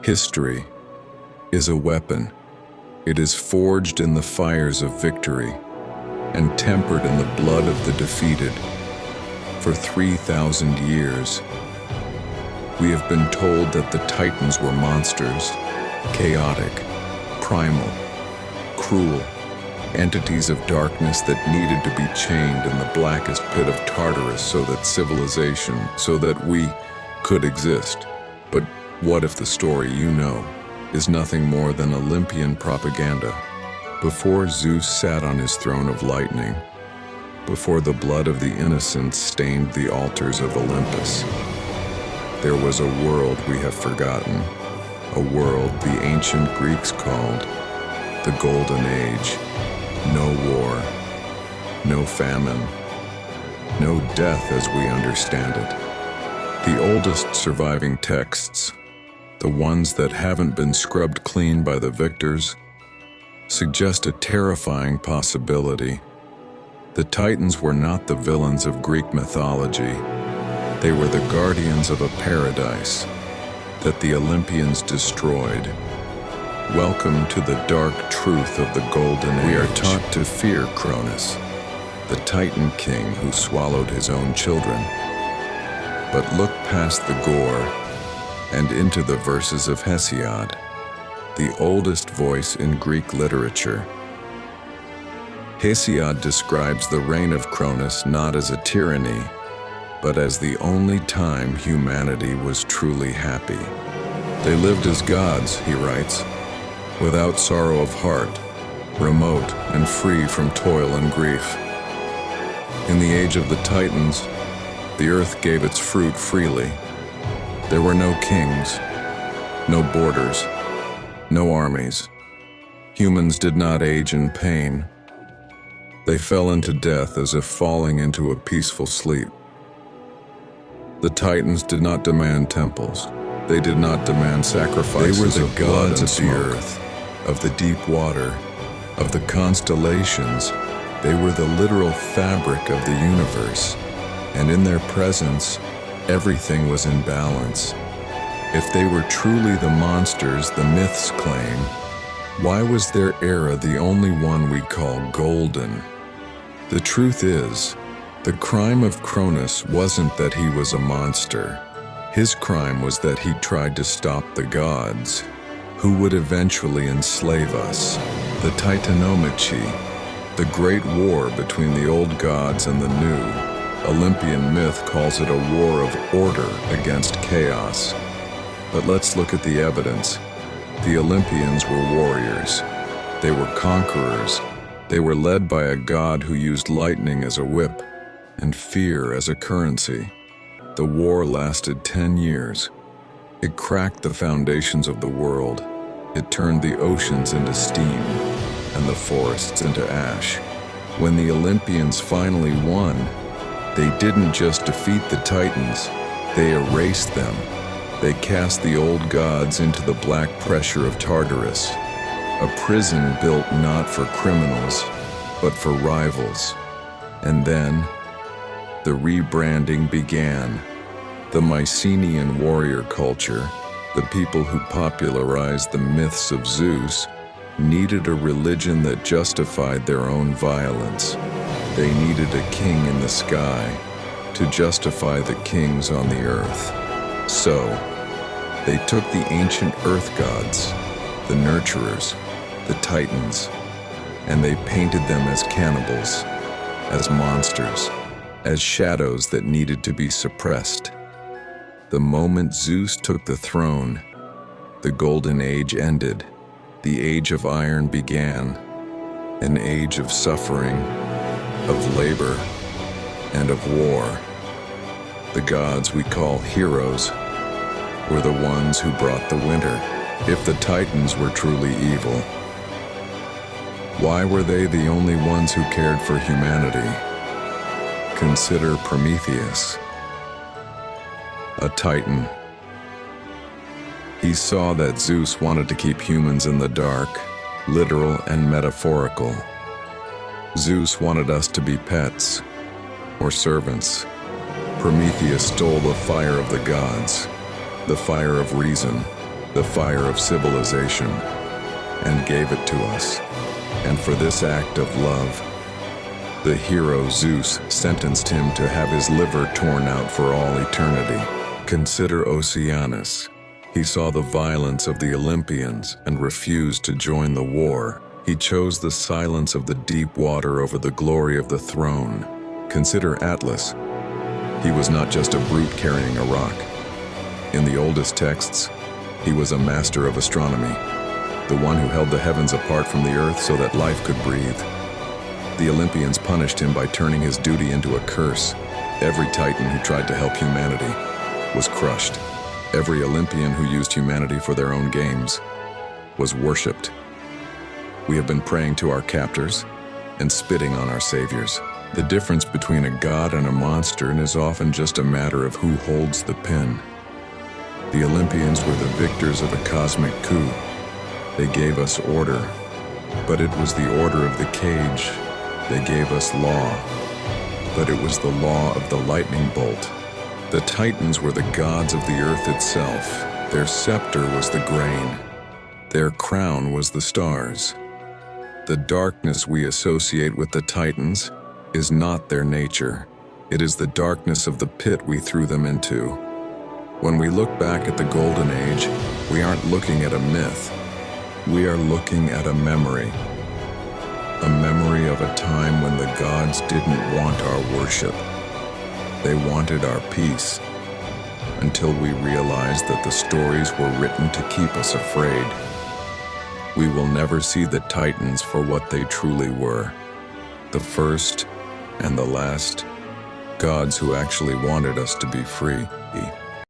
History is a weapon. It is forged in the fires of victory and tempered in the blood of the defeated. For 3,000 years, we have been told that the Titans were monsters, chaotic, primal, cruel, entities of darkness that needed to be chained in the blackest pit of Tartarus so that we could exist. But what if the story you know is nothing more than Olympian propaganda? Before Zeus sat on his throne of lightning, before the blood of the innocents stained the altars of Olympus, there was a world we have forgotten, a world the ancient Greeks called the Golden Age. No war, no famine, no death as we understand it. The oldest surviving texts, the ones that haven't been scrubbed clean by the victors, suggest a terrifying possibility. The Titans were not the villains of Greek mythology. They were the guardians of a paradise that the Olympians destroyed. Welcome to the dark truth of the Golden Age. We are taught to fear CRONUS, the Titan king who swallowed his own children. But look past the gore and into the verses of Hesiod, the oldest voice in Greek literature. Hesiod describes the reign of CRONUS not as a tyranny, but as the only time humanity was truly happy. They lived as gods, he writes, without sorrow of heart, remote and free from toil and grief. In the age of the Titans, the earth gave its fruit freely. There were no kings, no borders, no armies. Humans did not age in pain. They fell into death as if falling into a peaceful sleep. The Titans did not demand temples. They did not demand sacrifices. They were the gods of the earth, of the deep water, of the constellations. They were the literal fabric of the universe, and in their presence, everything was in balance. If they were truly the monsters the myths claim, why was their era the only one we call golden? The truth is, the crime of CRONUS wasn't that he was a monster. His crime was that he tried to stop the gods, who would eventually enslave us. The Titanomachy, the great war between the old gods and the new. Olympian myth calls it a war of order against chaos. But let's look at the evidence. The Olympians were warriors. They were conquerors. They were led by a god who used lightning as a whip and fear as a currency. The war lasted 10 years. It cracked the foundations of the world. It turned the oceans into steam and the forests into ash. When the Olympians finally won, they didn't just defeat the Titans, they erased them. They cast the old gods into the black pressure of Tartarus, a prison built not for criminals, but for rivals. And then, the rebranding began. The Mycenaean warrior culture, the people who popularized the myths of Zeus, needed a religion that justified their own violence. They needed a king in the sky to justify the kings on the earth. So, they took the ancient earth gods, the nurturers, the Titans, and they painted them as cannibals, as monsters, as shadows that needed to be suppressed. The moment Zeus took the throne, the Golden Age ended. The Age of Iron began, an age of suffering, of labor, and of war. The gods we call heroes were the ones who brought the winter. If the Titans were truly evil, why were they the only ones who cared for humanity? Consider Prometheus, a Titan. He saw that Zeus wanted to keep humans in the dark, literal and metaphorical. Zeus wanted us to be pets or servants. Prometheus stole the fire of the gods, the fire of reason, the fire of civilization, and gave it to us. And for this act of love, the hero Zeus sentenced him to have his liver torn out for all eternity. Consider Oceanus. He saw the violence of the Olympians and refused to join the war. He chose the silence of the deep water over the glory of the throne. Consider Atlas. He was not just a brute carrying a rock. In the oldest texts, he was a master of astronomy, the one who held the heavens apart from the earth so that life could breathe. The Olympians punished him by turning his duty into a curse. Every titan who tried to help humanity was crushed. Every Olympian who used humanity for their own games was worshipped. We have been praying to our captors and spitting on our saviors. The difference between a god and a monster is often just a matter of who holds the pen. The Olympians were the victors of a cosmic coup. They gave us order, but it was the order of the cage. They gave us law, but it was the law of the lightning bolt. The Titans were the gods of the earth itself. Their scepter was the grain. Their crown was the stars. The darkness we associate with the Titans is not their nature. It is the darkness of the pit we threw them into. When we look back at the Golden Age, we aren't looking at a myth. We are looking at a memory. A memory of a time when the gods didn't want our worship. They wanted our peace, until we realized that the stories were written to keep us afraid. We will never see the Titans for what they truly were. The first and the last, gods who actually wanted us to be free.